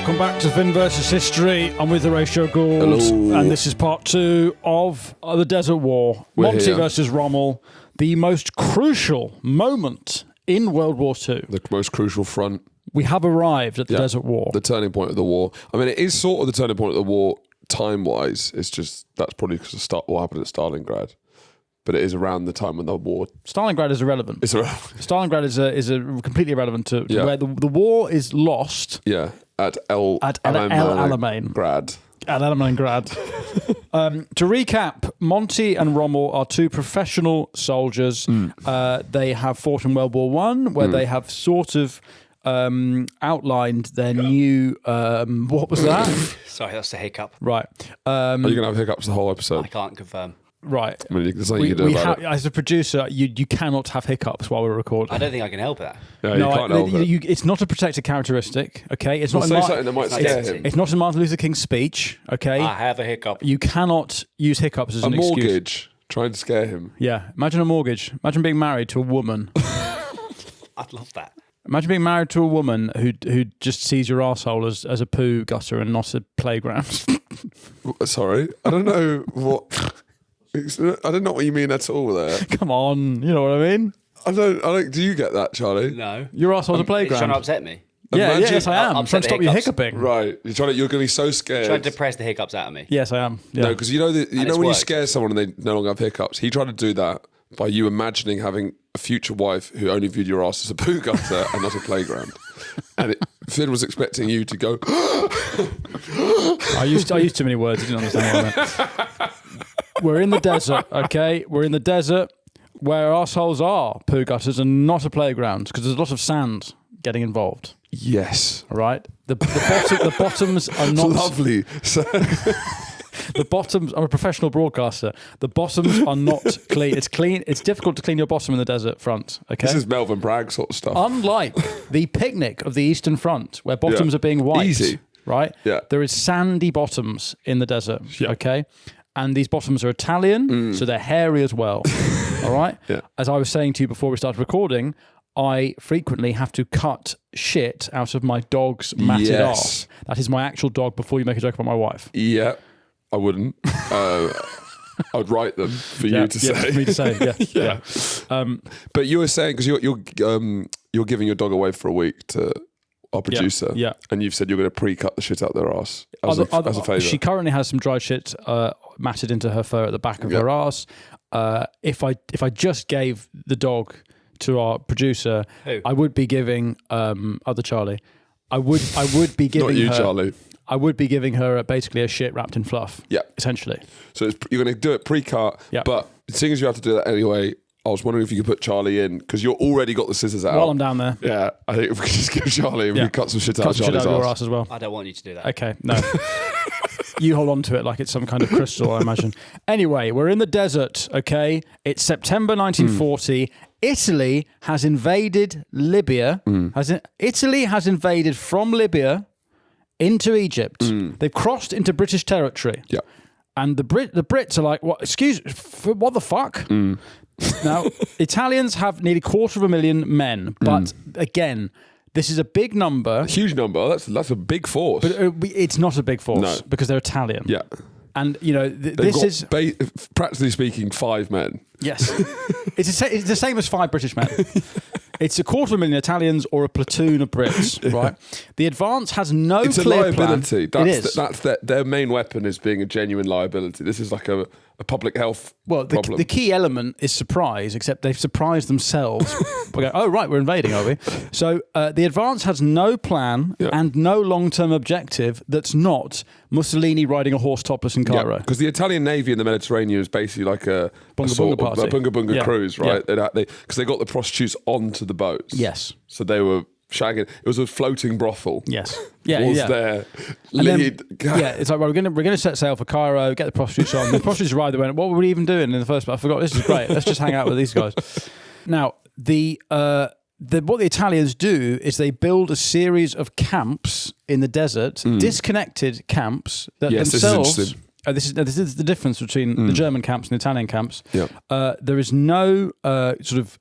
Welcome back to Finn vs. History. I'm with Horatio Gould. Hello. And this is part 2 of the Desert War. Monty versus Rommel. The most crucial moment in World War II. The most crucial front. We have arrived at the Desert War. The turning point of the war. I mean, it is sort of the turning point of the war time-wise. It's just, that's probably because of what happened at Stalingrad. But it is around the time when the war... Stalingrad is irrelevant. It's irrelevant. Stalingrad is completely irrelevent to where the war is lost. Yeah, at El Alamein. Grad. At Alamein. To recap, Monty and Rommel are two professional soldiers. They have fought in World War One, where they have sort of outlined their new... what was that? Sorry, that's a hiccup. Right. Are you going to have hiccups the whole episode? I can't confirm. Right. I mean, there's nothing you can do about it. As a producer, you cannot have hiccups while we're recording. I don't think I can help that. No, you can't help it. It's not a protected characteristic, okay? It's not say something that might scare him. It's not in Martin Luther King's speech, okay? I have a hiccup. You cannot use hiccups as an excuse. A mortgage, trying to scare him. Yeah. Imagine a mortgage. Imagine being married to a woman. I'd love that. Imagine being married to a woman who just sees your arsehole as a poo gutter and not a playground. Sorry? I don't know what... I don't know what you mean at all there. Come on, you know what I mean? I don't. Do you get that, Charlie? No. Your arsehole's a playground. It's trying to upset me. Yes, I am. I'm trying to stop you hiccups. hiccuping. Right. You're going to be so scared. Trying to depress the hiccups out of me. Yes, I am. Yeah. No, because you know when you worked. scare someone and they no longer have hiccups, he tried to do that by you imagining having a future wife who only viewed your ass as a poo gutter and not a playground. And Finn was expecting you to go... I used too many words. You didn't understand what I meant. We're in the desert, okay? We're in the desert where arseholes are poo gutters and not a playground because there's a lot of sand getting involved. Yes. All right? The bottoms are not... Lovely. The bottoms... I'm a professional broadcaster. The bottoms are not clean. It's clean. It's difficult to clean your bottom in the desert front, okay? This is Melvin Bragg sort of stuff. Unlike the picnic of the Eastern Front where bottoms are being wiped. Easy. Right? Yeah. There is sandy bottoms in the desert, okay? And these bottoms are Italian, so they're hairy as well. All right? Yeah. As I was saying to you before we started recording, I frequently have to cut shit out of my dog's matted arse. That is my actual dog before you make a joke about my wife. Yeah. I wouldn't. I would write them for you to say. For me to say, yeah. But you were saying, because you're giving your dog away for a week to our producer, and you've said you're going to pre-cut the shit out their arse as a favour. She currently has some dry shit matted into her fur at the back of her arse. If I just gave the dog to our producer, Who? I would be giving other Charlie. I would be giving Not you, her, Charlie. I would be giving her basically a shit wrapped in fluff. Yeah, essentially. So you're going to do it pre-cut, but seeing as you have to do that anyway, I was wondering if you could put Charlie in because you've already got the scissors out. While I'm down there. Yeah, I think if we could just give Charlie and we cut some shit out of Charlie's your ass as well. I don't want you to do that. Okay, no. You hold on to it like it's some kind of crystal, I imagine. Anyway, we're in the desert, okay? It's September 1940. Italy has invaded Libya. Italy has invaded from Libya into Egypt. They've crossed into British territory. Yeah. And the Brits are like, what? What the fuck? Now, Italians have nearly 250,000 men, but again, this is a big number. Huge number. That's a big force. But it's not a big force because they're Italian. Yeah. And, you know, this is... practically speaking, 5 men. Yes. It's the same as 5 British men. It's 250,000 Italians or a platoon of Brits, right? The advance has no it's clear a liability. plan. That's their main weapon is being a genuine liability. This is like a public health problem. The key element is surprise, except they've surprised themselves. We go, oh, right, we're invading, are we? So the advance has no plan and no long-term objective that's not Mussolini riding a horse topless in Cairo. Because the Italian Navy in the Mediterranean is basically like a bunga bunga cruise, right? Because they got the prostitutes onto the boats. Yes. So they were shagging. It was a floating brothel. Yes. Their lead. It's like, well, we're going to set sail for Cairo, get the prostitutes on. The prostitutes arrived. They went, what were we even doing in the first place? I forgot. This is great. Let's just hang out with these guys. Now, what the Italians do is they build a series of camps in the desert, disconnected camps that themselves this is the difference between the German camps and the Italian camps. Yeah. There is no sort of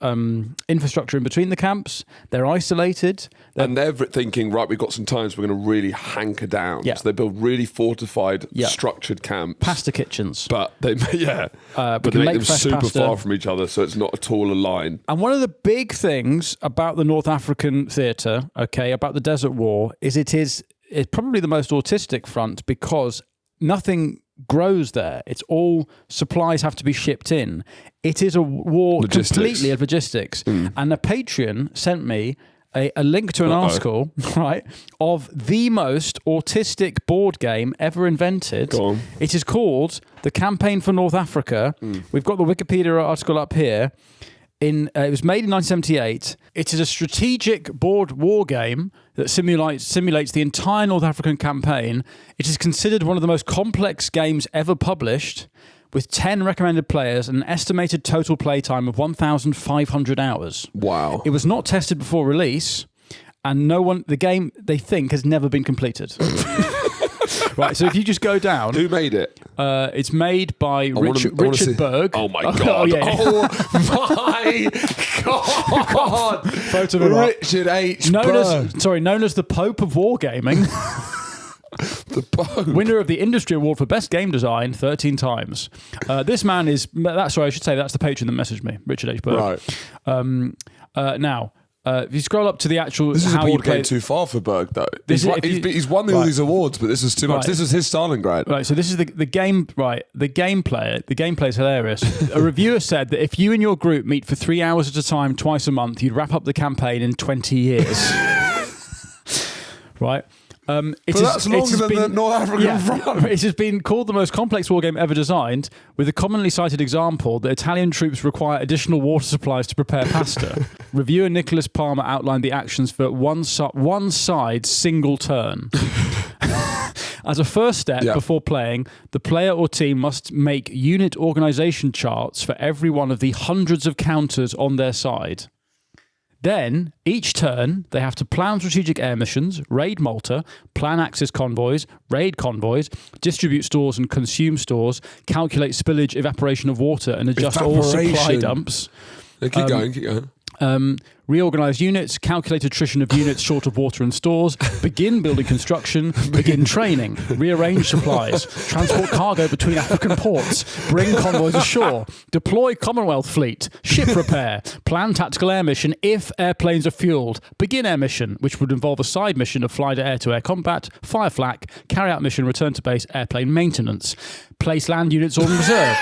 infrastructure in between the camps. They're isolated. And they're thinking, right, we've got some time, so we're going to really hanker down. Yeah. So they build really fortified, structured camps. Pasta kitchens. But they, but they can make make them fresh super pasta. far from each other, so it's not at all aligned. And one of the big things about the North African theatre, about the Desert War, is it's probably the most autistic front because nothing grows there. It's all supplies have to be shipped in. It is a war completely of logistics. And a Patreon sent me a link to an article, right, of the most autistic board game ever invented. Go on. It is called The Campaign for North Africa. We've got the Wikipedia article up here. It was made in 1978. It is a strategic board war game that simulates the entire North African campaign. It is considered one of the most complex games ever published, with 10 recommended players and an estimated total playtime of 1,500 hours. Wow. It was not tested before release, and the game, they think, has never been completed. Right, so if you just go down... Who made it? It's made by Richard Berg. Oh my God. Oh, yeah. Oh my God. Photo of him up. Richard H. known Berg. as the Pope of Wargaming. The Pope. Winner of the Industry Award for Best Game Design 13 times. This man is... I should say that's the patron that messaged me, Richard H. Berg. Right. Now, if you scroll up to the actual... This is how a you board play game too far for Berg, though. This He's won all these awards, but this is too much. Right. This is his Stalingrad. Right, so this is the game. Right, the gameplay. The gameplay is hilarious. A reviewer said that if you and your group meet for 3 hours at a time, twice a month, you'd wrap up the campaign in 20 years. Right. That's longer than the North African front. It has been called the most complex war game ever designed, with a commonly cited example that Italian troops require additional water supplies to prepare pasta. Reviewer Nicholas Palmer outlined the actions for one side single turn. As a first step before playing, the player or team must make unit organization charts for every one of the hundreds of counters on their side. Then, each turn, they have to plan strategic air missions, raid Malta, plan Axis convoys, raid convoys, distribute stores and consume stores, calculate spillage, evaporation of water, and adjust all supply dumps. Keep going. Reorganize units, calculate attrition of units short of water and stores, begin building construction, begin training, rearrange supplies, transport cargo between African ports, bring convoys ashore, deploy Commonwealth fleet, ship repair, plan tactical air mission if airplanes are fueled, begin air mission, which would involve a side mission of fly to air combat, fire flak, carry out mission, return to base, airplane maintenance, place land units on reserve.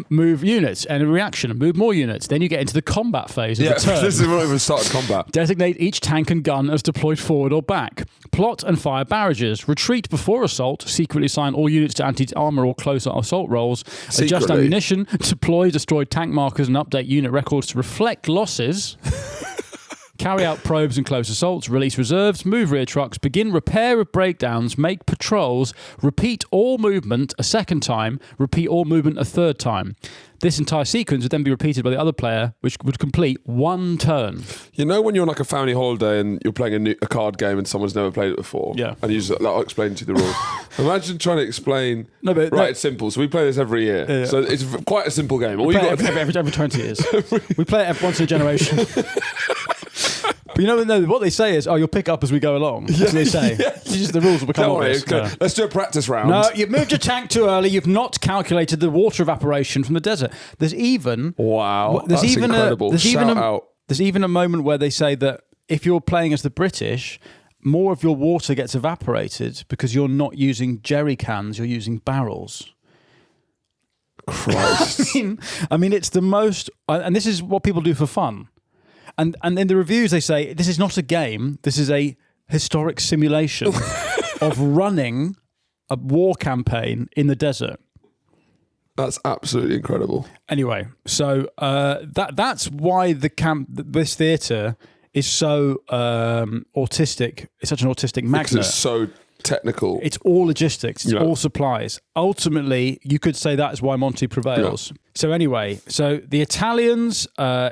Move units and a reaction, move more units. Then you get into the combat phase of the turn. This is when we started combat. Designate each tank and gun as deployed forward or back. Plot and fire barrages. Retreat before assault. Secretly assign all units to anti-armor or closer assault roles. Adjust ammunition. Deploy destroyed tank markers and update unit records to reflect losses. Carry out probes and close assaults, release reserves, move rear trucks, begin repair of breakdowns, make patrols, repeat all movement a second time, repeat all movement a third time. This entire sequence would then be repeated by the other player, which would complete one turn. You know when you're on like a family holiday and you're playing a card game and someone's never played it before? Yeah. And you just I'll explain to you the rules. Imagine trying to explain... it's simple. So we play this every year. Yeah. So it's quite a simple game. All you got every 20 years. We play it once in a generation. But what they say is, you'll pick up as we go along. That's what they say. The rules will become obvious. Let's do a practice round. No, you've moved your tank too early. You've not calculated the water evaporation from the desert. There's even... Wow, that's incredible. Shout out. There's even a moment where they say that if you're playing as the British, more of your water gets evaporated because you're not using jerry cans, you're using barrels. Christ. I mean, it's the most... And this is what people do for fun. And in the reviews, they say, this is not a game. This is a historic simulation of running a war campaign in the desert. That's absolutely incredible. Anyway, so that's why this theatre is so autistic. It's such an autistic magnet. Because it's so technical. It's all logistics. It's all supplies. Ultimately, you could say that is why Monty prevails. Yeah. So anyway, the Italians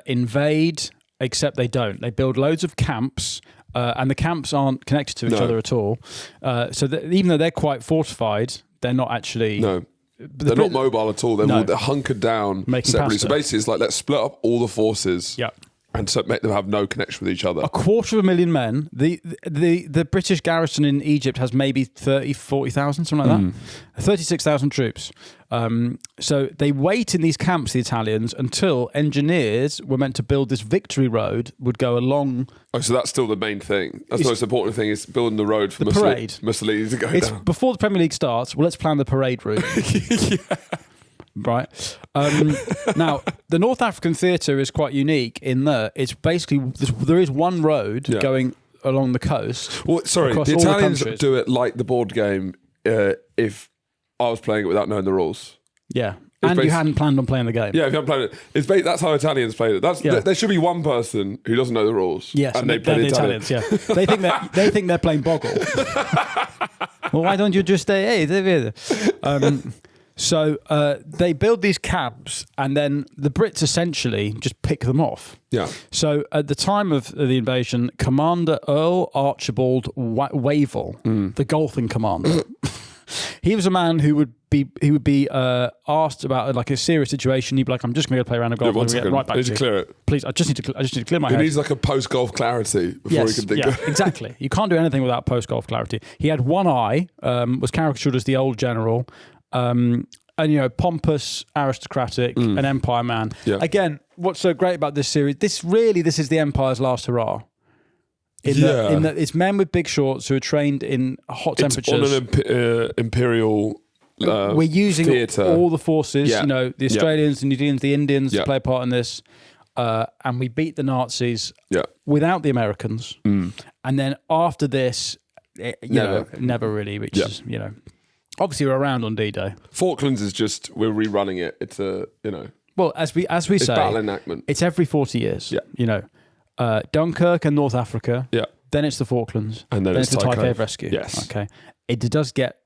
invade... Except they don't. They build loads of camps, and the camps aren't connected to each other at all. Even though they're quite fortified, they're not actually. No. They're not mobile at all. They're hunkered down Making separately. pasta. So basically, it's like, let's split up all the forces. Yeah. And so make them have no connection with each other. 250,000 men. The British garrison in Egypt has maybe 30, 40,000, something like that. 36,000 troops. So they wait in these camps, the Italians, until engineers were meant to build this victory road, would go along. Oh, so that's still the main thing. That's the most important thing, is building the road for parade. Mussolini to go It's down. before the Premier League starts. Well, let's plan the parade route. Right. Now, the North African theatre is quite unique in that it's basically, there is one road going along the coast. Well, sorry, across the all Italians countries. do it like the board game if I was playing it without knowing the rules. Yeah. And you hadn't planned on playing the game. Yeah, if you haven't played it. That's how Italians played it. There should be one person who doesn't know the rules. Yes, and they play they're the Italians. Yeah, they think they're playing Boggle. Well, why don't you just stay? Hey, so they build these cabs, and then the Brits essentially just pick them off. Yeah. So at the time of the invasion, Commander Earl Archibald Wavell, the golfing commander, he was a man who would be asked about like a serious situation. He'd be like, "I'm just going to go play around a golf. One I'm gonna second. get right back Need to to you. clear it. Please, I just need to clear my He head." needs like a post-golf clarity before he can think of it. Exactly. You can't do anything without post-golf clarity. He had one eye, was caricatured as the old general, and pompous, aristocratic, an empire man. Yeah. Again, what's so great about this series? This is the empire's last hurrah. In that it's men with big shorts who are trained in hot temperatures. It's on an imperial. We're using theatre. all the forces. Yeah. The Australians, the New Zealanders, the Indians Yeah. play a part in this, and we beat the Nazis Yeah. without the Americans. And then after this, never really reaches. Obviously we're around on D-Day. Falklands is just, we're rerunning it. It's Well, as we it's say, battle enactment. it's every 40 years. Yeah. Dunkirk and North Africa. Yeah. Then it's the Falklands. And then it's the Taipei. Taipei rescue. Yes. Okay. It does get,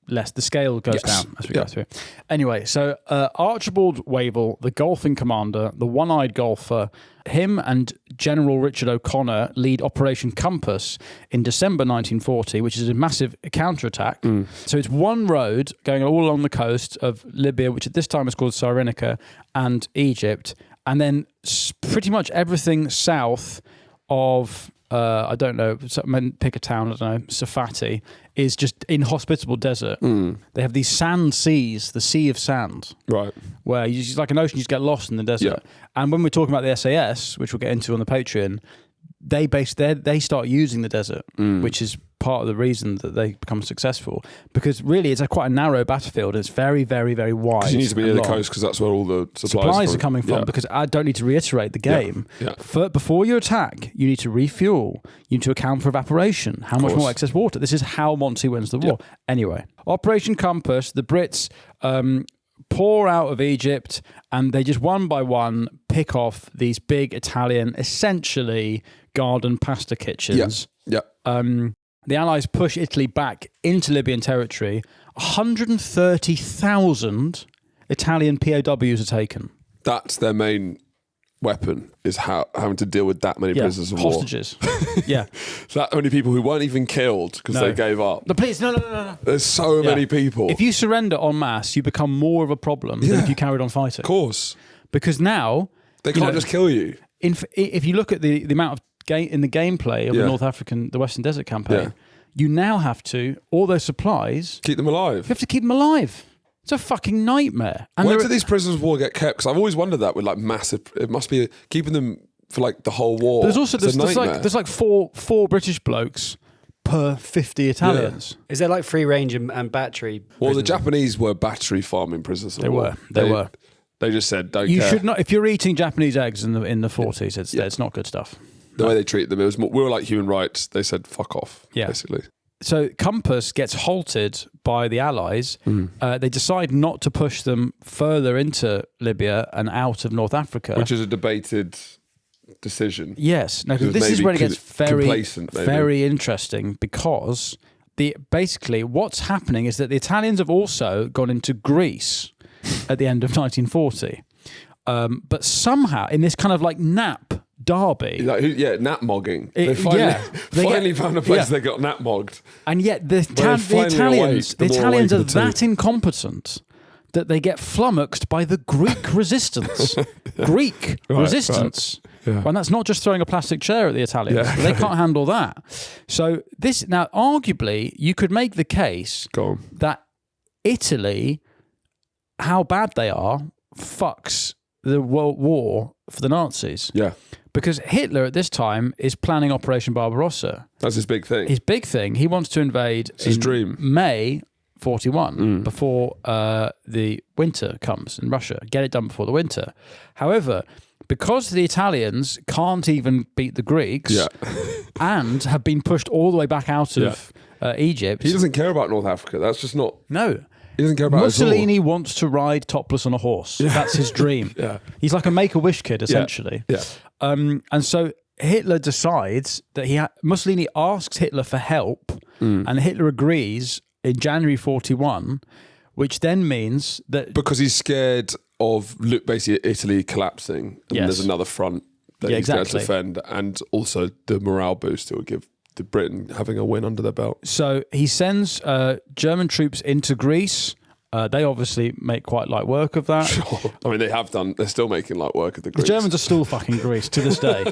less. The scale goes down as we go through. Anyway, so Archibald Wavell, the golfing commander, the one-eyed golfer, him and General Richard O'Connor lead Operation Compass in December 1940, which is a massive counterattack. So it's one road going all along the coast of Libya, which at this time is called Cyrenaica, and Egypt, and then pretty much everything south of I don't know, pick a town, I don't know, Safati, is just inhospitable desert. They have these sand seas, the Sea of Sand, Right. where you just like an ocean, you just get lost in the desert. Yeah. And when we're talking about the SAS, which we'll get into on the Patreon, they start using the desert, which is part of the reason that they become successful, because really it's quite a narrow battlefield. It's very, very, very wide. Because you need to be near and the long. coast, because that's where all the Supplies are coming from, Yeah. because I don't need to reiterate the game. Yeah. Before you attack, you need to refuel. You need to account for evaporation. How much more excess water? This is how Monty wins the war. Anyway, Operation Compass, the Brits pour out of Egypt, and they just one by one pick off these big Italian, essentially garden pasta kitchens. Yeah. The Allies push Italy back into Libyan territory. 130,000 Italian POWs are taken. That's their main weapon, is having to deal with that many prisoners of war. Hostages. Yeah. So that many people who weren't even killed because they gave up. No, please, no. There's so many people. If you surrender en masse, you become more of a problem than if you carried on fighting. Of course. Because now... They can't just kill you. If you look at the amount of in the gameplay of the Western Desert campaign, you now have to, all those supplies... Keep them alive. You have to keep them alive. It's a fucking nightmare. And Where do these prisoners of war get kept? Because I've always wondered that with like massive... It must be keeping them for like the whole war. There's also It's a nightmare. there's like four British blokes per 50 Italians. Is there like free range and battery? Well, the Japanese were battery farming prisoners of They war. were. They just said, don't You care. should not... If you're eating Japanese eggs in the 40s, it's not good stuff. The way they treated them, it was more, we were like human rights. They said, fuck off, basically. So Compass gets halted by the Allies. They decide not to push them further into Libya and out of North Africa. Which is a debated decision. Yes. No, this is where it gets complacent, maybe. very interesting, because basically what's happening is that the Italians have also gone into Greece at the end of 1940. But somehow, in this kind of like nap derby. Like, nap mogging. They Finally found a place they got nap mogged. And yet the Italians are that incompetent that they get flummoxed by the Greek resistance. Greek resistance. Right. Yeah. And that's not just throwing a plastic chair at the Italians. Yeah. They can't handle that. So now, arguably, you could make the case that Italy, how bad they are, fucks the World War for the Nazis. Yeah. Because Hitler at this time is planning Operation Barbarossa. That's his big thing. His big thing. He wants to invade his dream. May 41 before the winter comes in Russia. Get it done before the winter. However, because the Italians can't even beat the Greeks and have been pushed all the way back out of Egypt. He doesn't care about North Africa. That's just not... No. He doesn't care about Mussolini wants to ride topless on a horse. Yeah. That's his dream. He's like a Make-A-Wish kid, essentially. Yeah. And so Hitler decides that Mussolini asks Hitler for help, and Hitler agrees in January 41, which then means that... Because he's scared of basically Italy collapsing, and there's another front that he's going to defend, and also the morale boost it would give to Britain having a win under their belt. So he sends German troops into Greece. They obviously make quite light work of that. Sure. I mean, they have done. They're still making light work of the Greeks. The Germans are still fucking Greece to this day.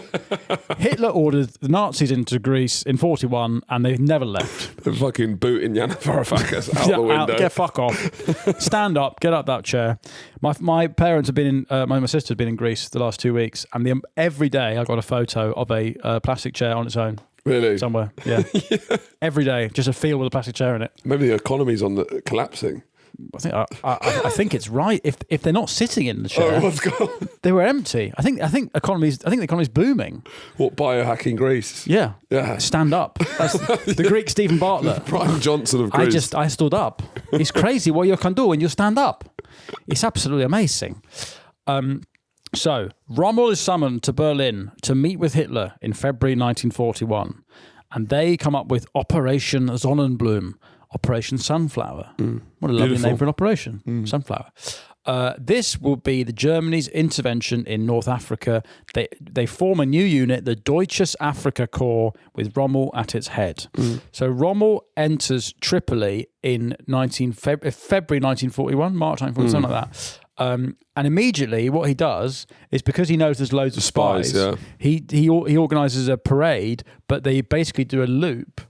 Hitler ordered the Nazis into Greece in 41, and they've never left. They're fucking booting Yana Varoufakis out the window. Get fuck off. Stand up. Get up that chair. My parents have been in. My sister has been in Greece the last 2 weeks, and every day I got a photo of a plastic chair on its own. Really? Somewhere. Yeah. Every day, just a field with a plastic chair in it. Maybe the economy's collapsing. I think it's right. If they're not sitting in the chair, what's gone? They were empty. I think the economy's booming. What, biohacking Greece? Yeah. Stand up. That's the Greek Stephen Bartlett. Prime Johnson of Greece. I stood up. It's crazy what you can do when you stand up. It's absolutely amazing. So Rommel is summoned to Berlin to meet with Hitler in February 1941, and they come up with Operation Sonnenblume. Operation Sunflower. What a lovely name for an operation. Sunflower. This will be the Germany's intervention in North Africa. They form a new unit, the Deutsches Afrika Korps, with Rommel at its head. So Rommel enters Tripoli in February 1941, March 1941, something like that. And immediately what he does is, because he knows there's loads of spies, he organises a parade, but they basically do a loop,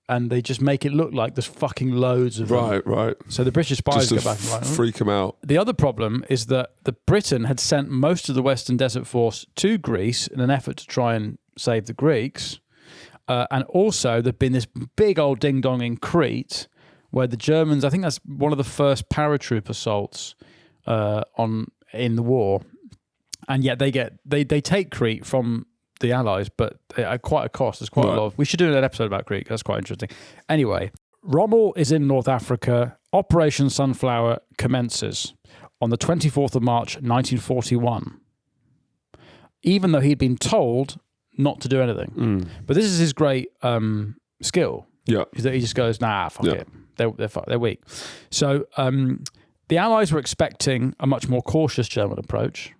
and they just make it look like there's fucking loads of them. Right. So the British spies go back and like, freak them out. The other problem is that Britain had sent most of the Western Desert Force to Greece in an effort to try and save the Greeks. And also there'd been this big old ding-dong in Crete, where the Germans, I think that's one of the first paratroop assaults in the war. And yet they take Crete from the Allies, but at quite a cost. There's quite a lot of... We should do an episode about Crete. That's quite interesting. Anyway, Rommel is in North Africa. Operation Sunflower commences on the 24th of March, 1941. Even though he'd been told not to do anything. But this is his great skill. Yeah. Is that he just goes, nah, fuck it. They're weak. So the Allies were expecting a much more cautious German approach.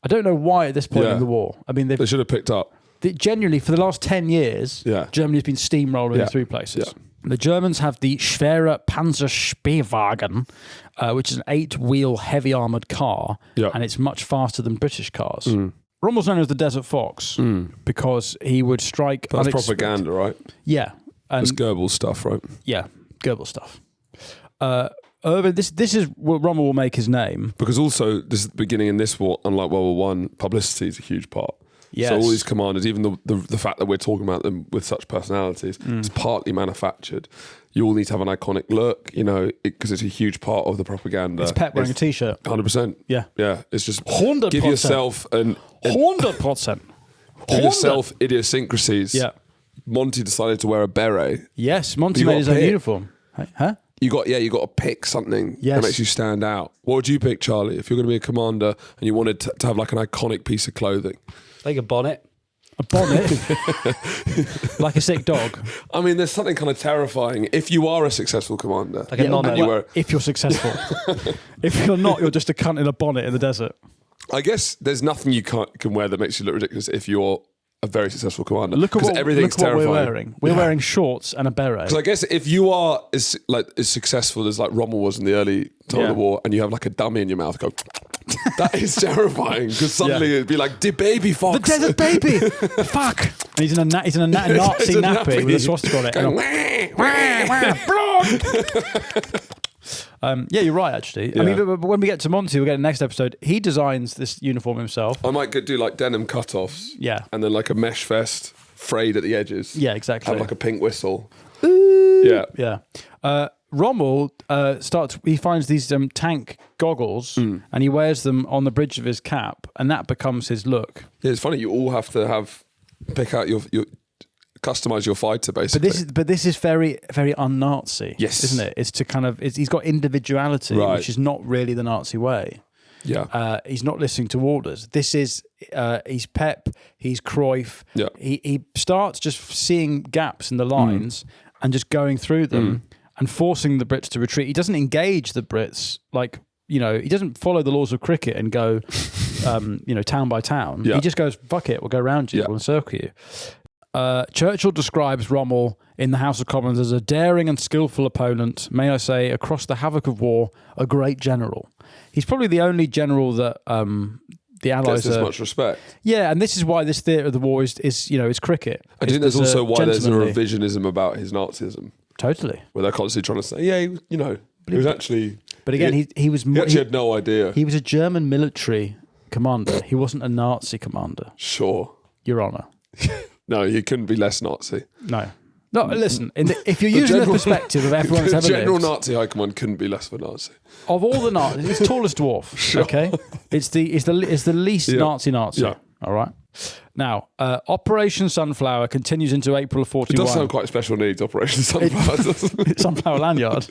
I don't know why at this point in the war. I mean, they should have picked up. Genuinely, for the last 10 years, Germany's been steamrolling through places. Yeah. The Germans have the Schwere Panzerspähwagen, which is an 8-wheel heavy armoured car, and it's much faster than British cars. Rommel's known as the Desert Fox because he would strike... That's propaganda, right? Yeah. It's Goebbels stuff, right? Yeah, Goebbels stuff. This is where Rommel will make his name. Because also, this is the beginning in this war, unlike World War I, publicity is a huge part. Yes. So all these commanders, even the fact that we're talking about them with such personalities, it's partly manufactured. You all need to have an iconic look, because it's a huge part of the propaganda. It's Pep wearing a T-shirt. 100%. Yeah. Yeah, it's just 100%. Give yourself 100%. Give yourself idiosyncrasies. Yeah. Monty decided to wear a beret. Yes, Monty made his own uniform. Huh? You got to pick something that makes you stand out. What would you pick, Charlie, if you're going to be a commander and you wanted to have like an iconic piece of clothing? Like a bonnet. A bonnet? Like a sick dog? I mean, there's something kind of terrifying if you are a successful commander. Like a nonno. If you're successful. If you're not, you're just a cunt in a bonnet in the desert. I guess there's nothing you can wear that makes you look ridiculous if you're a very successful commander. Look at what, everything's look at what we're terrifying. wearing. We're wearing shorts and a beret. Because I guess if you are as successful as like Rommel was in the early time of the war, and you have like a dummy in your mouth, go. That is terrifying because suddenly it'd be like the baby fox, the desert baby. Fuck. And he's in a Nazi nappy with a swastika on it. Going, Yeah, you're right. Actually, I mean, but when we get to Monty, we'll get in the next episode. He designs this uniform himself. I might do like denim cutoffs. Yeah, and then like a mesh vest frayed at the edges. Yeah, exactly. Have like a pink whistle. Yeah, yeah. Rommel he finds these tank goggles and he wears them on the bridge of his cap, and that becomes his look. Yeah, it's funny. You all have to pick out your customize your fighter basically. But this is very, very un-Nazi. Yes, isn't it? It's to kind of he's got individuality, which is not really the Nazi way. Yeah, he's not listening to orders. This is he's Pep. He's Cruyff. Yeah, he starts just seeing gaps in the lines and just going through them. And forcing the Brits to retreat. He doesn't engage the Brits like, he doesn't follow the laws of cricket and go, town by town. Yeah. He just goes, fuck it, we'll go round you, we'll encircle you. Churchill describes Rommel in the House of Commons as a daring and skillful opponent, may I say, across the havoc of war, a great general. He's probably the only general that the Allies gets this much respect. Yeah, and this is why this theatre of the war is cricket. I think there's also why there's a revisionism about his Nazism. Totally. Where they're constantly trying to say, he was actually... But again, he actually had no idea. He was a German military commander. He wasn't a Nazi commander. Sure. Your Honour. No, he couldn't be less Nazi. No, listen, if you're using the perspective of everyone that's ever General lived... Nazi High Command couldn't be less of a Nazi. Of all the Nazis, it's tallest dwarf, Sure. okay? It's the least Nazi. Yeah. All right? Now, Operation Sunflower continues into April of 41. It does sound quite special needs, Operation Sunflower. Sunflower Lanyard.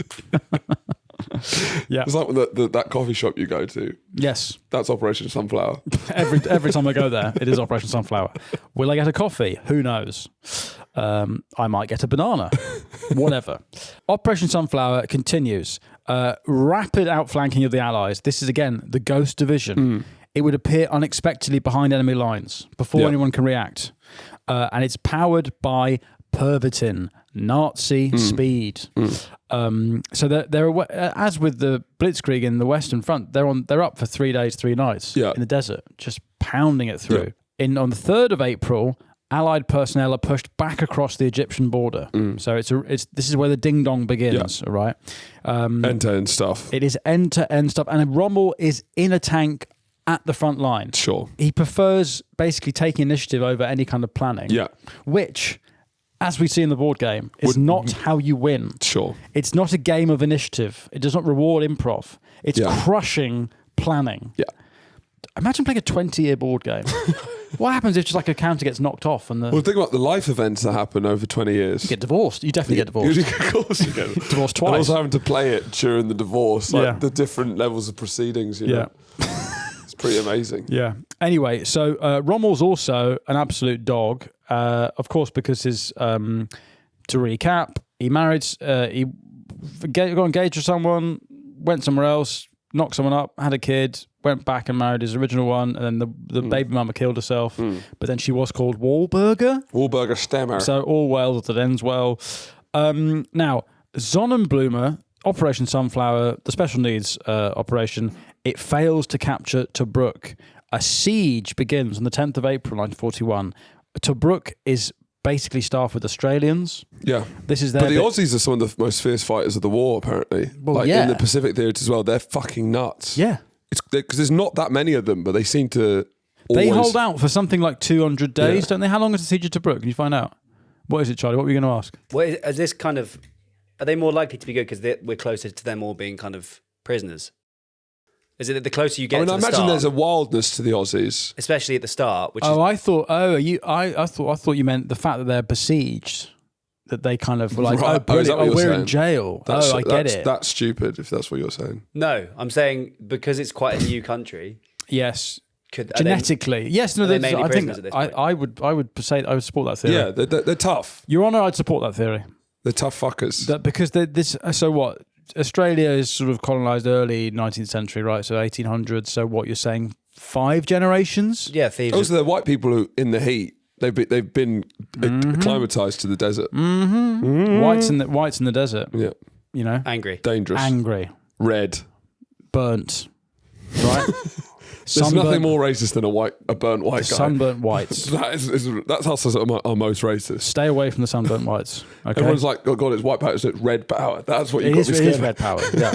Yeah. It's like that coffee shop you go to. Yes. That's Operation Sunflower. Every time I go there, it is Operation Sunflower. Will I get a coffee? Who knows? I might get a banana. Whatever. Operation Sunflower continues. Rapid outflanking of the Allies. This is, again, the Ghost Division. It would appear unexpectedly behind enemy lines before anyone can react. And it's powered by pervitin, Nazi speed. So they're as with the Blitzkrieg in the Western Front, they're up for 3 days, 3 nights in the desert, just pounding it through. On the 3rd of April, Allied personnel are pushed back across the Egyptian border. So this is where the ding dong begins, all right? End-to-end stuff. It is end-to-end stuff, and Rommel is in a tank at the front line. Sure. He prefers basically taking initiative over any kind of planning. Yeah. Which, as we see in the board game, is not how you win. Sure. It's not a game of initiative. It does not reward improv. It's crushing planning. Yeah. Imagine playing a 20-year board game. What happens if just like a counter gets knocked off and Well, think about the life events that happen over 20 years. You get divorced. You definitely get divorced. Of course you get divorced twice. And also having to play it during the divorce, the different levels of proceedings, you know. It's pretty amazing. Yeah. Anyway, so Rommel's also an absolute dog, of course, because to recap, he married, he got engaged to someone, went somewhere else, knocked someone up, had a kid, went back and married his original one, and then the baby mama killed herself, but then she was called Wahlberger. Wahlberger Stemmer. So all well that ends well. Now, Sonnenblume, Operation Sunflower, the special needs operation, it fails to capture Tobruk. A siege begins on the 10th of April 1941. Tobruk is basically staffed with Australians. Yeah. This is their But the Aussies are some of the most fierce fighters of the war, apparently. Well, in the Pacific theatre as well. They're fucking nuts. Yeah. Because there's not that many of them, but they seem to They hold out for something like 200 days, don't they? How long is the siege of Tobruk? Can you find out? What is it, Charlie? What were you going to ask? Well, is this kind of... Are they more likely to be good because we're closer to them all being kind of prisoners? Is it that the closer you get to the start... I imagine there's a wildness to the Aussies. Especially at the start, which I thought you meant the fact that they're besieged, that they kind of were like, we're in jail. I get it. That's stupid if that's what you're saying. No, I'm saying because it's quite a new country. Yes. Genetically. Yes, no, I think I would support that theory. Yeah, they're tough. Your Honour, I'd support that theory. They're tough fuckers. Because so what? Australia is sort of colonised early 19th century, right? So 1800s. So what you're saying, 5 generations. Yeah, thieves. Also, they're white people who, in the heat, they've been acclimatized to the desert. Whites in the desert. Yeah. You know, Angry. Dangerous. angry, Red. burnt, right? There's nothing more racist than a burnt white guy. Sunburnt whites. That's us as our most racist. Stay away from the sunburnt whites. Okay. Everyone's like, oh God, it's white power, so it's red power. That's what you've got to be It scared is of. red power. Yeah.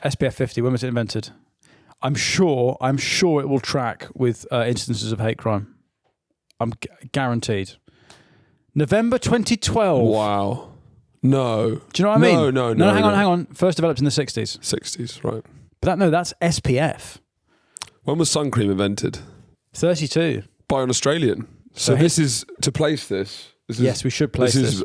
SPF 50. When was it invented? I'm sure it will track with instances of hate crime. I'm guaranteed. November 2012. Wow. No. Do you know what I mean? No. Hang on. First developed in the 60s. 60s, right. But that's SPF. When was sun cream invented? 32. By an Australian. So this is, to place this. Yes, we should place this. This is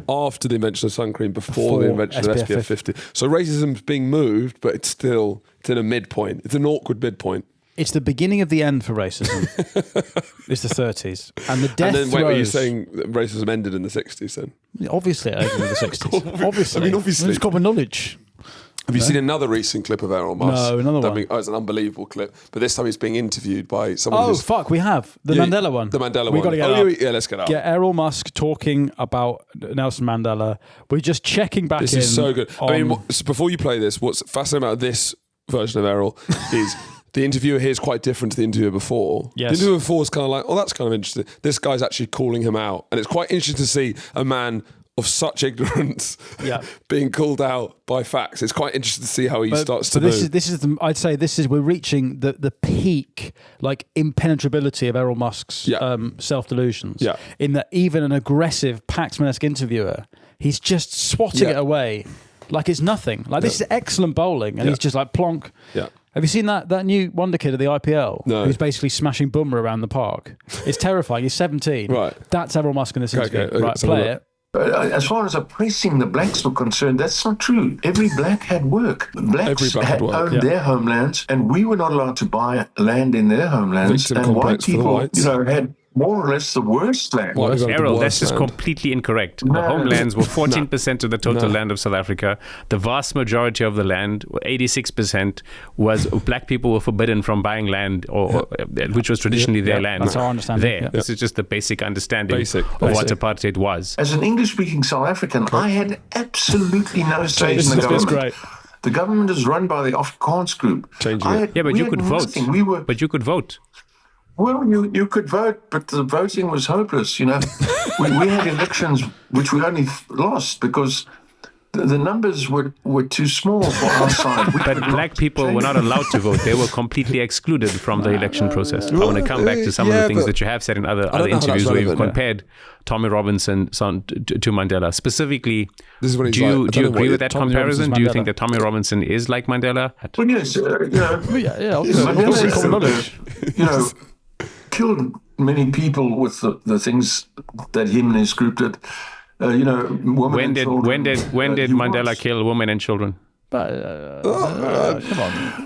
after the invention of sun cream, before the invention of SPF 50. So racism's being moved, but it's in a midpoint. It's an awkward midpoint. It's the beginning of the end for racism. It's the 30s. And the death And then, throes... wait, you're saying that racism ended in the 60s then? Obviously it ended in the 60s. Obviously. I mean, obviously. It's common knowledge. Have you seen another recent clip of Errol Musk? No, another one. It's an unbelievable clip. But this time he's being interviewed by someone who's... Fuck, we have. The Mandela one. The Mandela we one. Got to get up. Yeah, let's get up. Get Errol Musk talking about Nelson Mandela. We're just checking back This in. is so good. I mean, on- before you play this, what's fascinating about this version of Errol is... The interviewer here is quite different to the interviewer before. Yes. The interviewer before is kind of like, oh, that's kind of interesting. This guy's actually calling him out. And it's quite interesting to see a man of such ignorance being called out by facts. It's quite interesting to see how he starts to move. I'd say we're reaching the peak, like, impenetrability of Errol Musk's self-delusions. Yeah. In that even an aggressive Paxman-esque interviewer, he's just swatting it away like it's nothing. Like, this is excellent bowling, and he's just like plonk. Yeah. Have you seen that new wonder kid of the IPL? No. Who's basically smashing Bumrah around the park? It's terrifying. He's 17. Right. That's Errol Musk in this interview. Okay. Right, play it. As far as oppressing the blacks were concerned, that's not true. Every black had work. Blacks had owned their homelands, and we were not allowed to buy land in their homelands. Victim and white complex for the people, whites. had more or less the worst land. Errol, that's just completely incorrect. The homelands were 14% of the total land of South Africa. The vast majority of the land, 86%, was black people were forbidden from buying land, which was traditionally their land. That's our understanding. This is just the basic understanding of what apartheid was. As an English-speaking South African, I had absolutely no say in the government. That's great. The government is run by the Afrikaans group. But you could vote. But you could vote. Well, you could vote, but the voting was hopeless. We had elections which we only lost because the numbers were too small for our side. But black people were not allowed to vote. They were completely excluded from the election process. I want to come back to some of the things that you have said in other interviews where you've compared Tommy Robinson to Mandela. Specifically, do you agree with that comparison? Do you think that Tommy Robinson is like Mandela? Well, yes. Obviously common knowledge. Killed many people with the things that him and his group did. Women when did Mandela was. kill women and children? Come on.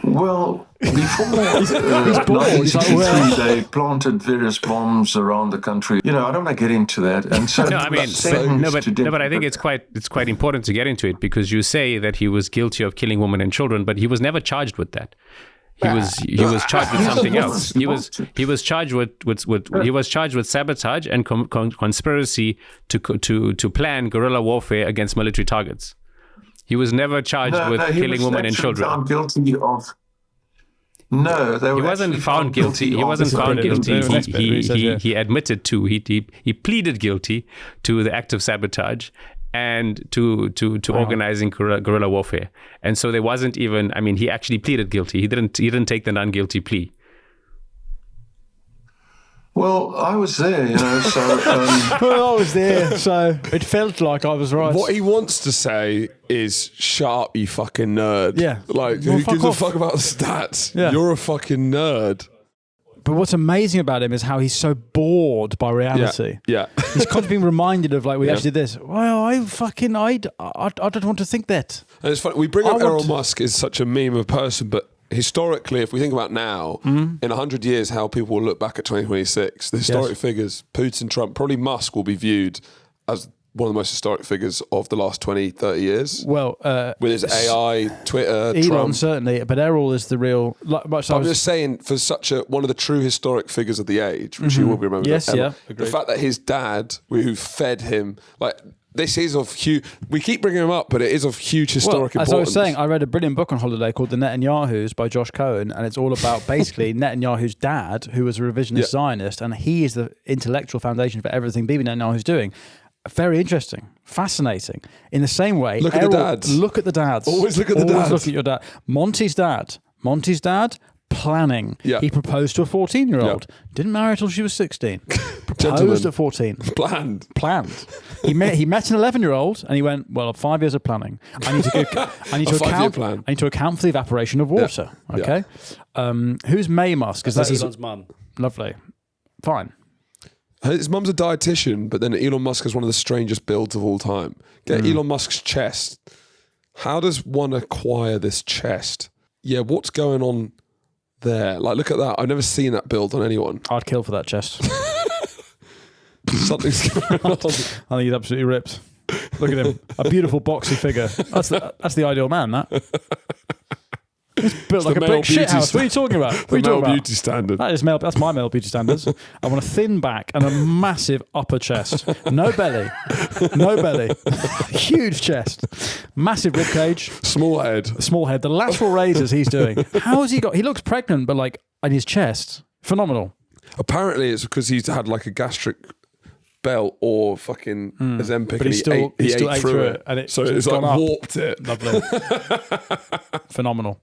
Well, before 1963, they planted various bombs around the country. I don't want to get into that. And so, but I think it's quite important to get into it because you say that he was guilty of killing women and children, but he was never charged with that. He was charged with something else. He was charged with sabotage and conspiracy to plan guerrilla warfare against military targets. He was never charged with killing women and children. Found guilty of. No, he wasn't found guilty. He wasn't found guilty. He admitted to. He pleaded guilty to the act of sabotage and to organizing guerrilla warfare. And so there wasn't even. I mean, he actually pleaded guilty. He didn't take the non-guilty plea. Well, I was there, so... I was there, so it felt like I was right. What he wants to say is, shut up, you fucking nerd. Yeah. Like, who gives a fuck about stats? Yeah. You're a fucking nerd. But what's amazing about him is how he's so bored by reality. Yeah. He's constantly being reminded of, like, we actually did this. Well, I don't want to think that. And it's funny, we bring up Errol Musk as such a meme of person, but historically, if we think about now, in 100 years, how people will look back at 2026, the historic figures, Putin, Trump, probably Musk will be viewed as one of the most historic figures of the last 20, 30 years. Well, with his AI, Twitter, Elon Trump. certainly, but Errol is the real. I'm just saying, for such one of the true historic figures of the age, which you will be remembered. Yes, Errol, yeah, the fact that his dad, who fed him, like. This is of huge. We keep bringing him up, but it is of huge historic importance. As I was saying, I read a brilliant book on holiday called The Netanyahus by Josh Cohen, and it's all about basically Netanyahu's dad, who was a revisionist Zionist, and he is the intellectual foundation for everything Bibi Netanyahu's doing. Very interesting, fascinating. In the same way, look at the dads. Look at the dads. Always look at the dads. Always look at your dad. Monty's dad. Planning. Yeah. He proposed to a 14-year-old. Yeah. Didn't marry her till she was 16. Proposed at 14. Planned. He met an 11-year-old and he went, well, 5 years of planning. I need to account for the evaporation of water. Yeah. Okay. Who's May Musk? That's Elon's mum. Lovely. Fine. His mum's a dietitian, but then Elon Musk has one of the strangest builds of all time. Get Elon Musk's chest. How does one acquire this chest? Yeah, what's going on there? Like, look at that. I've never seen that build on anyone. I'd kill for that chest. Something's going on. I think he's absolutely ripped. Look at him. A beautiful boxy figure. That's the ideal man, that. He's built like a brick shithouse. What are you talking about? What are you talking about? Beauty standard. That's my male beauty standards. I want a thin back and a massive upper chest. No belly. Huge chest. Massive rib cage. Small head. The lateral raises he's doing. How has he got? He looks pregnant, but like in his chest. Phenomenal. Apparently it's because he's had like a gastric belt or fucking Ozempic, but he still ate through it, and so it's like up. warped it. Lovely. Phenomenal.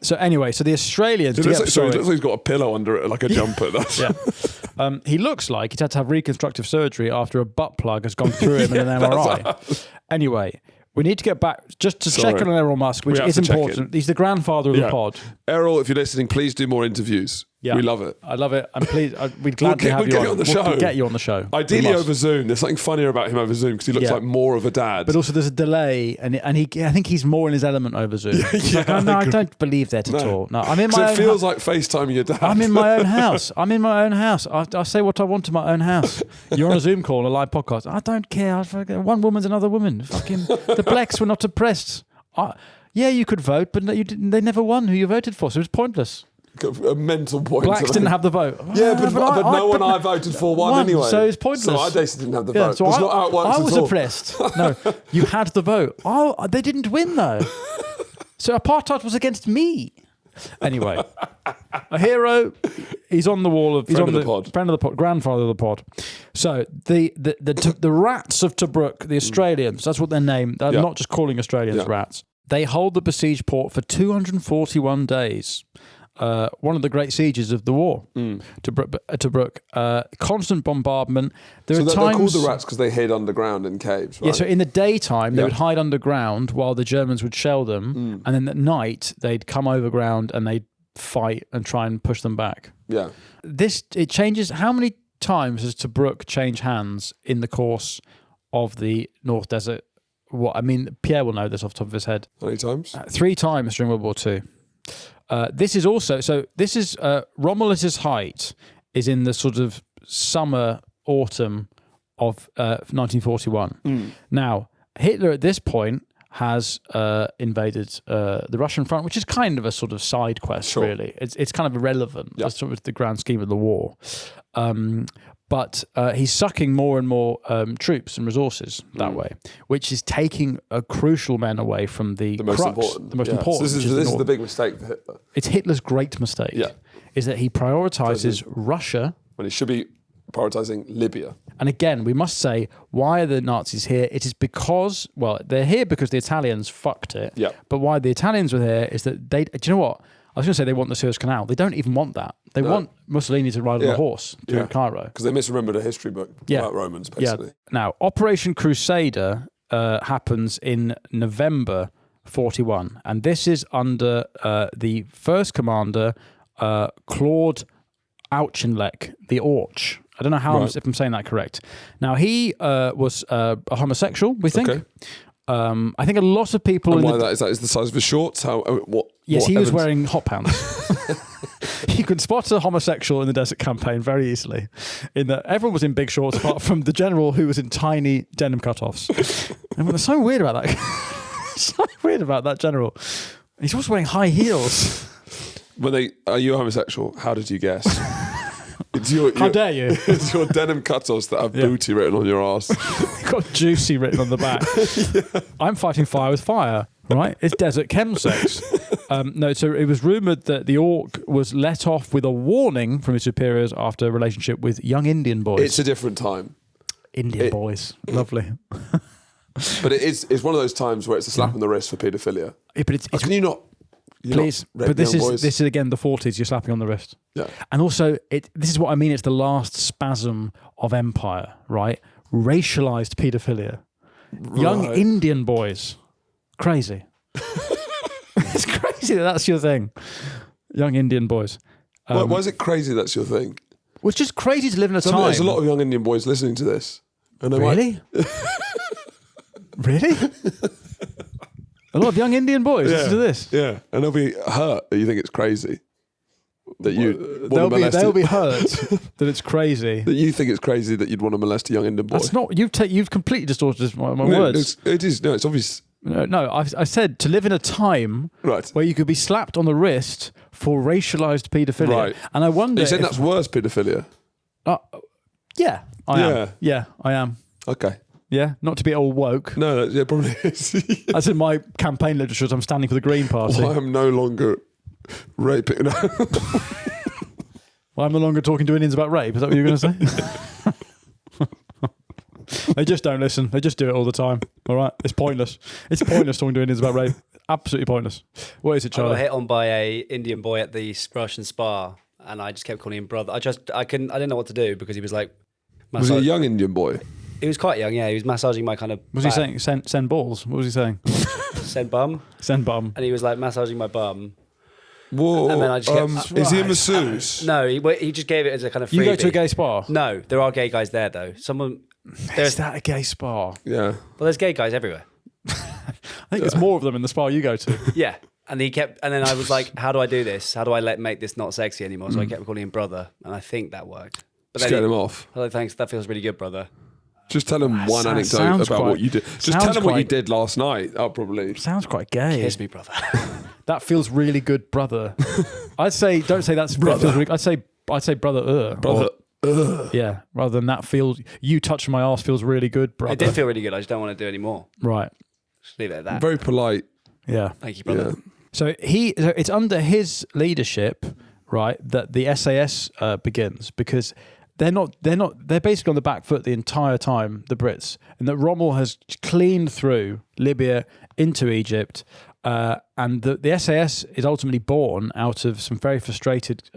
So anyway, so the Australians. It looks like he's got a pillow under it, like a jumper. Yeah. He looks like he's had to have reconstructive surgery after a butt plug has gone through him in an MRI. Anyway, we need to get back just to check on Errol Musk, which is important. He's the grandfather of the pod. Errol, if you're listening, please do more interviews. Yeah. We love it. I love it. And please, we'd gladly have you on the show. We'll get you on the show. Ideally over Zoom. There's something funnier about him over Zoom because he looks like more of a dad. But also there's a delay, and I think he's more in his element over Zoom. I don't believe that at all. No, I'm in my own it feels like FaceTiming your dad. I'm in my own house. I say what I want to my own house. You're on a Zoom call, a live podcast. I don't care. One woman's another woman. Fucking the blacks were not oppressed. Yeah, you could vote, but they never won who you voted for, so it was pointless. A mental point. Blacks didn't have the vote. Yeah, but no one I voted for won anyway. So it's pointless. So I basically didn't have the vote. So That's not how it works I was at all. oppressed. No, you had the vote. Oh, they didn't win though. So apartheid was against me. Anyway, a hero. He's on the wall of. He's friend on of the pod. Friend of the pod. Grandfather of the pod. So the rats of Tobruk, the Australians. That's what they're named. They're not just calling Australians rats. They hold the besieged port for 241 days. One of the great sieges of the war. Tobruk. Constant bombardment. They're called the rats because they hid underground in caves, right? Yeah, so in the daytime, they would hide underground while the Germans would shell them. And then at night, they'd come overground and they'd fight and try and push them back. Yeah. It changes. How many times has Tobruk changed hands in the course of the North Desert? Pierre will know this off the top of his head. How many times? 3 times during World War II. This is Rommel at his height is in the sort of autumn of 1941. Now, Hitler at this point has invaded the Russian front, which is kind of a sort of side quest, really. It's kind of irrelevant. That's sort of the grand scheme of the war. But he's sucking more and more troops and resources that way, which is taking crucial men away from the most important. The most important. So this is the big mistake for Hitler. It's Hitler's great mistake. Is that he prioritizes Russia when he should be prioritizing Libya. And again, we must say, why are the Nazis here? It is because, they're here because the Italians fucked it. Yeah. But why the Italians were here is that do you know what? I was going to say they want the Suez Canal. They don't even want that. They want Mussolini to ride on a horse to Cairo. Because they misremembered a history book about Romans, basically. Now, Operation Crusader happens in November 41. And this is under the first commander, Claude Auchinleck, the Orch. I don't know if I'm saying that correct. Now, he was a homosexual, we think. Okay. I think a lot of people... And why is that? Is the size of his shorts? Yes, he was wearing hot pants. you can spot a homosexual in the Desert Campaign very easily. In that everyone was in big shorts apart from the general who was in tiny denim cutoffs. And it's so weird about that. So weird about that general. He's also wearing high heels. Are you homosexual? How did you guess? How dare you? It's your denim cutoffs that have booty written on your ass. Got juicy written on the back. I'm fighting fire with fire, right? It's desert chemsex. No, so it was rumoured that the orc was let off with a warning from his superiors after a relationship with young Indian boys. It's a different time. Indian boys. Lovely. But it's one of those times where it's a slap on the wrist for paedophilia. Yeah, but it's can you not... Please, but this is again the 40s. You're slapping on the wrist, and also this is what I mean. It's the last spasm of empire, right? Racialized paedophilia, young Indian boys, crazy. It's crazy that's your thing, young Indian boys. Why is it crazy that's your thing? Well, it's just crazy to live in a time. There's a lot of young Indian boys listening to this, and really, really. A lot of young Indian boys listen to this. Yeah, and they'll be hurt that you think it's crazy. That you they'll be hurt that it's crazy. That you think it's crazy that you'd want to molest a young Indian boy. That's not, you've completely distorted my words. It's obvious. No, I said to live in a time where you could be slapped on the wrist for racialized paedophilia. Right. And I wonder You said that's worse paedophilia? Yeah, I am. Yeah, I am. Okay. Yeah, not to be all woke. No, it probably is. That's in my campaign literature. I'm standing for the Green Party. Well, I am no longer raping. Well, I'm no longer talking to Indians about rape. Is that what you were going to say? They just don't listen. They just do it all the time. All right? It's pointless. It's pointless talking to Indians about rape. Absolutely pointless. What is it, Charlie? I got hit on by a Indian boy at the Russian spa, and I just kept calling him brother. I didn't know what to do because he was like... Was he a young Indian boy? He was quite young, yeah. He was massaging my kind of... Was he saying send balls? What was he saying? Send bum. Send bum. And he was like massaging my bum. Whoa. And then I just kept... is he a masseuse? No, he just gave it as a kind of freebie. You go to a gay spa? No, there are gay guys there though. Is that a gay spa? Yeah. Well, there's gay guys everywhere. I think there's more of them in the spa you go to. Yeah. And then I was like, how do I do this? How do I make this not sexy anymore? So I kept calling him brother, and I think that worked. But just get him off. Hello, thanks. That feels really good, brother. Just tell him one anecdote about what you did. Just tell him what you did last night. I'll probably... Sounds quite gay. Kiss me, brother. That feels really good, brother. I'd say, don't say that's brother. I'd say brother. Brother. Yeah, rather than that feels... You touching my ass feels really good, brother. It did feel really good. I just don't want to do any more. Right. Just leave it at that. Very polite. Yeah. Thank you, brother. Yeah. So it's under his leadership, right, that the SAS begins, because they're basically on the back foot the entire time, the Brits, and that Rommel has cleaned through Libya into Egypt, and the SAS is ultimately born out of some very frustrated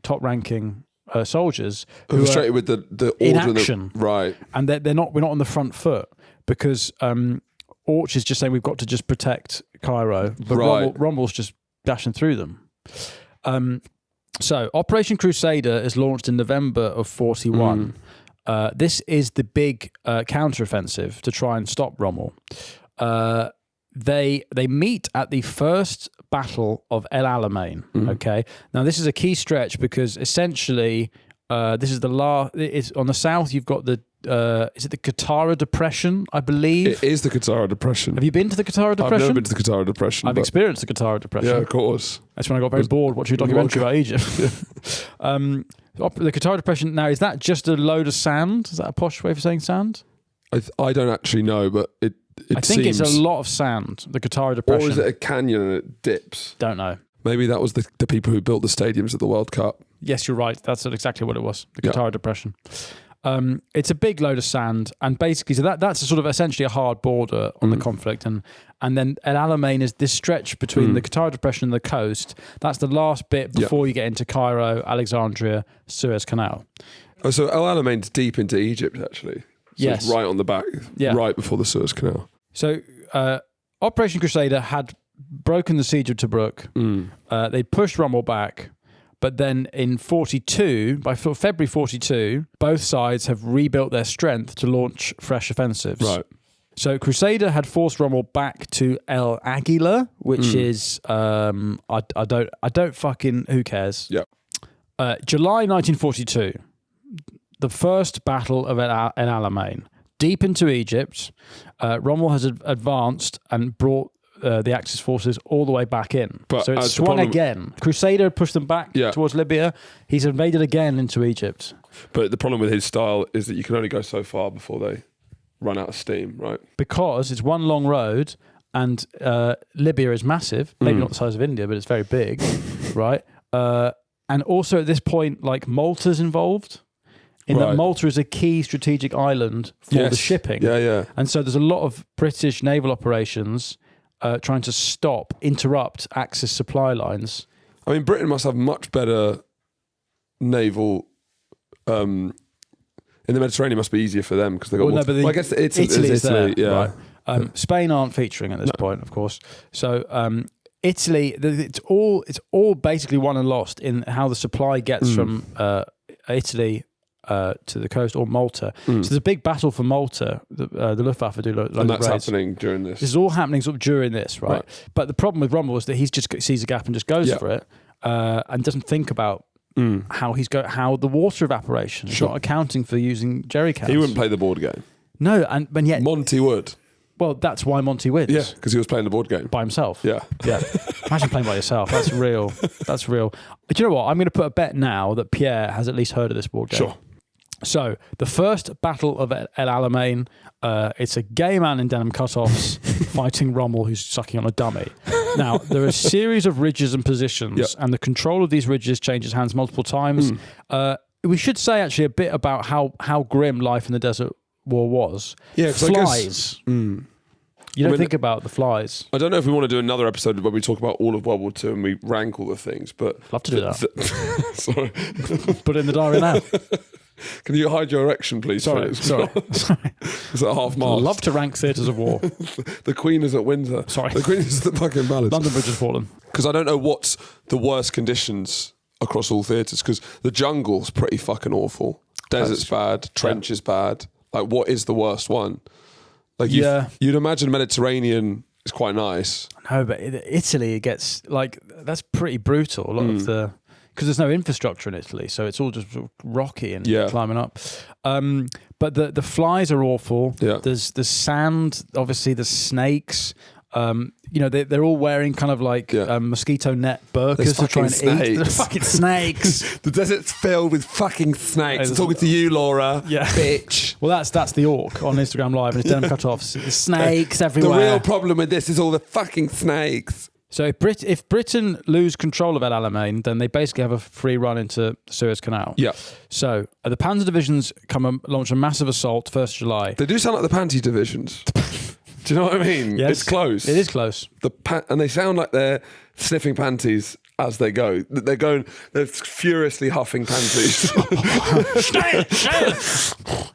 top-ranking soldiers who are frustrated with the order in action, right? And we're not on the front foot because Orch is just saying we've got to just protect Cairo, but Rommel's just dashing through them. So Operation Crusader is launched in November of 41. This is the big counteroffensive to try and stop Rommel. They meet at the first battle of El Alamein. Okay, now this is a key stretch because essentially this is the last. It's on the south. You've got the is it the Qattara Depression? I believe it is the Qattara Depression. Have you been to the Qattara Depression? I've never been to the Qattara Depression. I've experienced the Qattara Depression. Yeah, of course. That's when I got very bored watching a documentary about Egypt. The Qattara Depression. Now, is that just a load of sand? Is that a posh way of saying sand? I don't actually know, but I think seems... it's a lot of sand. The Qattara Depression. Or is it a canyon and it dips? Don't know. Maybe that was the people who built the stadiums at the World Cup. Yes, you're right. That's exactly what it was. The Qattara Depression. It's a big load of sand, and basically, so that's a sort of essentially a hard border on the conflict, and then El Alamein is this stretch between the Qattara Depression and the coast. That's the last bit before you get into Cairo, Alexandria, Suez Canal. Oh, so El Alamein's deep into Egypt, actually. So yes, it's right on the back, right before the Suez Canal. So Operation Crusader had broken the siege of Tobruk. They pushed Rommel back. But then in 42, by February 42, both sides have rebuilt their strength to launch fresh offensives. Right. So Crusader had forced Rommel back to El Aguila, which is I don't fucking who cares. Yeah. July 1942, the first battle of El Alamein. Deep into Egypt, Rommel has advanced and brought the Axis forces all the way back in. But so it's swung again. Crusader pushed them back towards Libya. He's invaded again into Egypt. But the problem with his style is that you can only go so far before they run out of steam, right? Because it's one long road and Libya is massive. Maybe not the size of India, but it's very big, right? And also at this point, like Malta's involved. That Malta is a key strategic island for the shipping. Yeah. And so there's a lot of British naval operations trying to interrupt Axis supply lines. I mean, Britain must have much better naval. In the Mediterranean, must be easier for them because they got. I guess Italy's there, yeah. Right? Spain aren't featuring at this point, of course. So Italy, it's all basically won and lost in how the supply gets from Italy to the coast or Malta. So there's a big battle for Malta. The Luftwaffe do loads and of that's raids. happening during this. This is all happening sort of during this, right? But the problem with Rommel is that he just sees a gap and just goes for it, and doesn't think about how the water evaporation is not accounting for using jerry cans. He wouldn't play the board game. No, and yet Monty would. Well, that's why Monty wins. Yeah, because he was playing the board game by himself. Yeah. Imagine playing by yourself. That's real. That's real. But you know what? I'm going to put a bet now that Pierre has at least heard of this board game. Sure. So, the first battle of El Alamein, it's a gay man in denim cutoffs fighting Rommel who's sucking on a dummy. Now, there are a series of ridges and positions, and the control of these ridges changes hands multiple times. We should say actually a bit about how grim life in the Desert War was. Yeah, flies. You don't think about the flies. I don't know if we want to do another episode where we talk about all of World War II and we rank all the things, but... Love to do that. Sorry. Put it in the diary now. Can you hide your erection, please? Sorry. It's at half mast. I'd love to rank theatres of war. The Queen is at Windsor. Sorry. The Queen is at the fucking Palace. London Bridge has fallen. Because I don't know what's the worst conditions across all theatres, because the jungle's pretty fucking awful. Desert's bad. Trench is bad. Like, what is the worst one? Like, you'd imagine Mediterranean is quite nice. No, but Italy, it gets, like, that's pretty brutal. A lot of the... Because there's no infrastructure in Italy, so it's all just sort of rocky and climbing up. But the flies are awful. Yeah. There's sand, obviously there's snakes. They're all wearing kind of like mosquito net burkas to try and eat. There's fucking snakes. The desert's filled with fucking snakes. I'm talking to you, Laura. Yeah. Bitch. Well, that's the orc on Instagram Live and his denim cut-offs. There's snakes everywhere. The real problem with this is all the fucking snakes. So if Britain lose control of El Alamein, then they basically have a free run into the Suez Canal. Yeah. So the Panzer Divisions launch a massive assault 1st July. They do sound like the Panty Divisions. Do you know what I mean? Yes. It's close. It is close. And they sound like they're sniffing panties as they go. They're furiously huffing panties.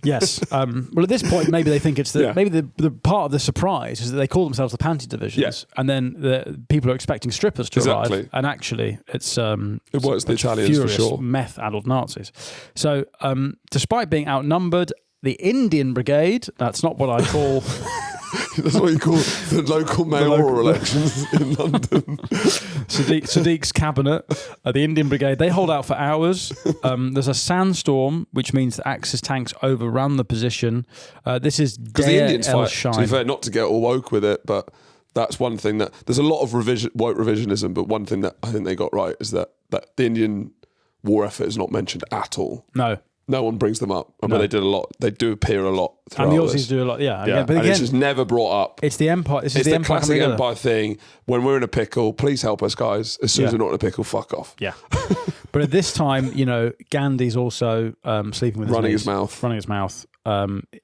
Yes. Well, at this point, maybe they think it's maybe the part of the surprise is that they call themselves the Panty Divisions, and then the people are expecting strippers to arrive, and actually it works the Italians for sure. Meth-addled Nazis. So, despite being outnumbered, the Indian Brigade, that's not what I call... That's what you call the local mayoral elections in London. Sadiq's cabinet, the Indian Brigade, they hold out for hours. There's a sandstorm, which means the Axis tanks overrun the position. This is because the Indians fight. To be fair, not to get all woke with it, but that's one thing that there's a lot of woke revisionism. But one thing that I think they got right is that the Indian war effort is not mentioned at all. No one brings them up. I mean, they did a lot. They do appear a lot. And the Aussies do a lot, Again, but again, it's just never brought up. It's the Empire. It's the classic Empire thing. When we're in a pickle, please help us, guys. As soon as we're not in a pickle, fuck off. Yeah. But at this time, Gandhi's also sleeping with running his mouth.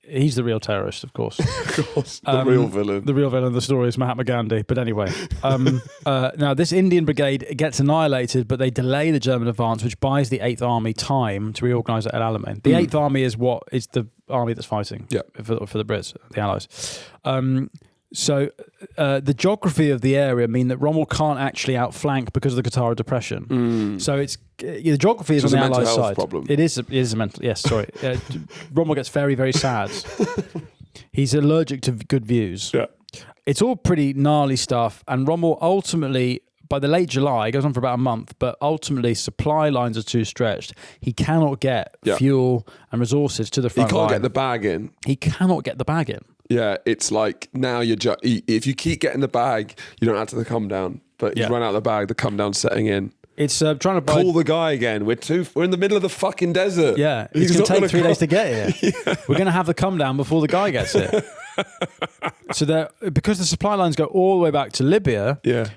He's the real terrorist, of course. Of course. The real villain. The real villain of the story is Mahatma Gandhi. But anyway, now this Indian brigade gets annihilated, but they delay the German advance, which buys the 8th Army time to reorganise at El Alamein. The 8th Army is the army that's fighting for the Brits, the Allies. So the geography of the area mean that Rommel can't actually outflank because of the Qatar depression. So it's the geography is on the Allies' side. Problem. It is a mental. Yes, sorry. Rommel gets very, very sad. He's allergic to good views. Yeah. It's all pretty gnarly stuff. And Rommel ultimately, by the late July, it goes on for about a month, but ultimately supply lines are too stretched. He cannot get fuel and resources to the front line. He can't get the bag in. He cannot get the bag in. Yeah, it's like now if you keep getting the bag, you don't add to the come down. But you run out of the bag, the come down's setting in. It's trying to call the guy again. We're in the middle of the fucking desert. Yeah, it's going to take 3 days to get here. We're going to have the come down before the guy gets here. So because the supply lines go all the way back to Libya. Yeah.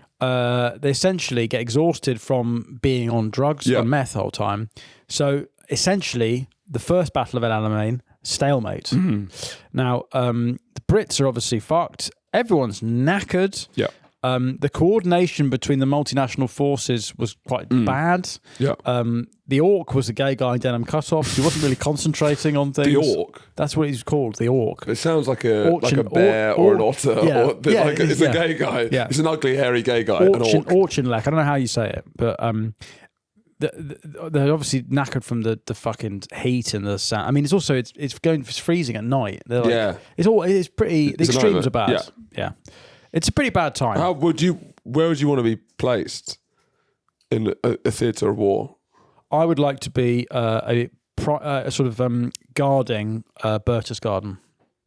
They essentially get exhausted from being on drugs and meth the whole time. So essentially, the first Battle of El Alamein, stalemate. Mm-hmm. Now, the Brits are obviously fucked. Everyone's knackered. Yeah. The coordination between the multinational forces was quite bad. Yeah. The Orc was a gay guy in denim cutoffs. He wasn't really concentrating on things. The Orc? That's what he's called, the Orc. It sounds like a bear or an otter. It's a gay guy. Yeah. It's an ugly, hairy gay guy. Orchinlek. I don't know how you say it, but they're obviously knackered from the fucking heat and the sound. I mean, it's freezing at night. It's pretty. The extremes are bad. Yeah. It's a pretty bad time. Where would you want to be placed in a theatre of war? I would like to be a sort of guarding Bertus Garden,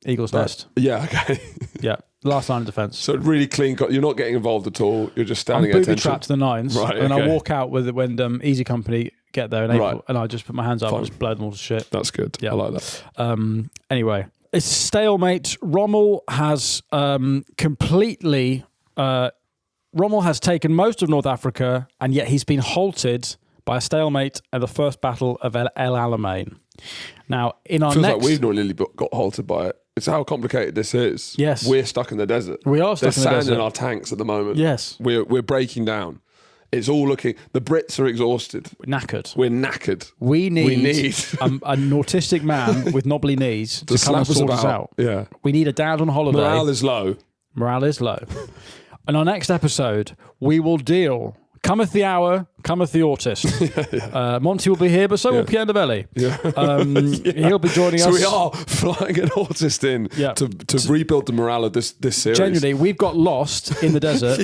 Eagle's Nest. Yeah, okay. Yeah, last line of defence. So really clean. You're not getting involved at all. You're just standing at attention. I'm booby-trapped to the nines, right, and I walk out when Easy Company get there in April, and I just put my hands up and just blow them all to shit. That's good. Yeah. I like that. Anyway. It's stalemate. Rommel has completely... Rommel has taken most of North Africa, and yet he's been halted by a stalemate at the first battle of El Alamein. Now, in our feels like we've not really got halted by it. It's how complicated this is. Yes. We're stuck in the desert. We are stuck in the desert. There's sand in our tanks at the moment. Yes. We're breaking down. It's all looking... The Brits are exhausted. We're knackered. We need an autistic man with knobbly knees to come and sort us out. Yeah. We need a dad on holiday. Morale is low. In our next episode, we will deal... Cometh the hour, cometh the autist. Monty will be here, but so will Pierre Novelli. Yeah. He'll be joining us. So we are flying an autist in to rebuild the morale of this series. Genuinely, we've got lost in the desert.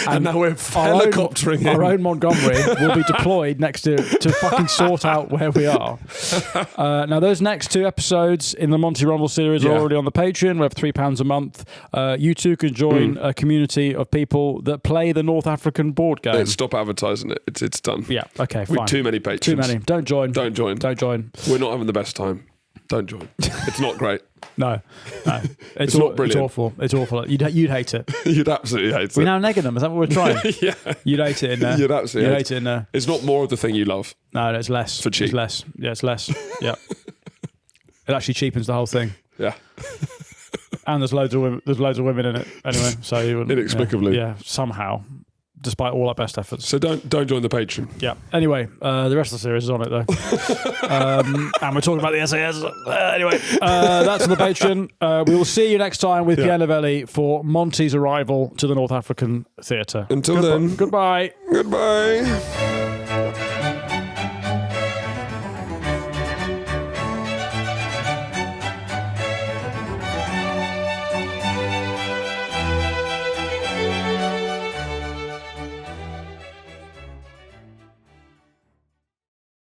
And now we're helicoptering in. Our own Montgomery will be deployed next to fucking sort out where we are. Now, those next 2 episodes in the Monty Rommel series are already on the Patreon. We have £3 a month. You too can join a community of people that play the North African board game. Stop advertising it. It's done. Yeah. Okay. Fine. With too many patrons. Too many. Don't join. We're not having the best time. Don't join. It's not great. No. It's not brilliant. It's awful. You'd hate it. You'd absolutely hate it. We're now negging them. Is that what we're trying? Yeah. You'd hate it in there. You'd absolutely hate it in there. It's not more of the thing you love. No, it's less. For cheap. It's less. Yeah, it's less. Yeah. It actually cheapens the whole thing. Yeah. And there's loads of women in it anyway. So you wouldn't, inexplicably. Yeah. Somehow. Despite all our best efforts. So don't join the Patreon. Yeah. Anyway, the rest of the series is on it though. And we're talking about the SAS. Anyway, that's on the Patreon. We will see you next time with Pierre Novelli for Monty's arrival to the North African theatre. Until then. Goodbye. Goodbye.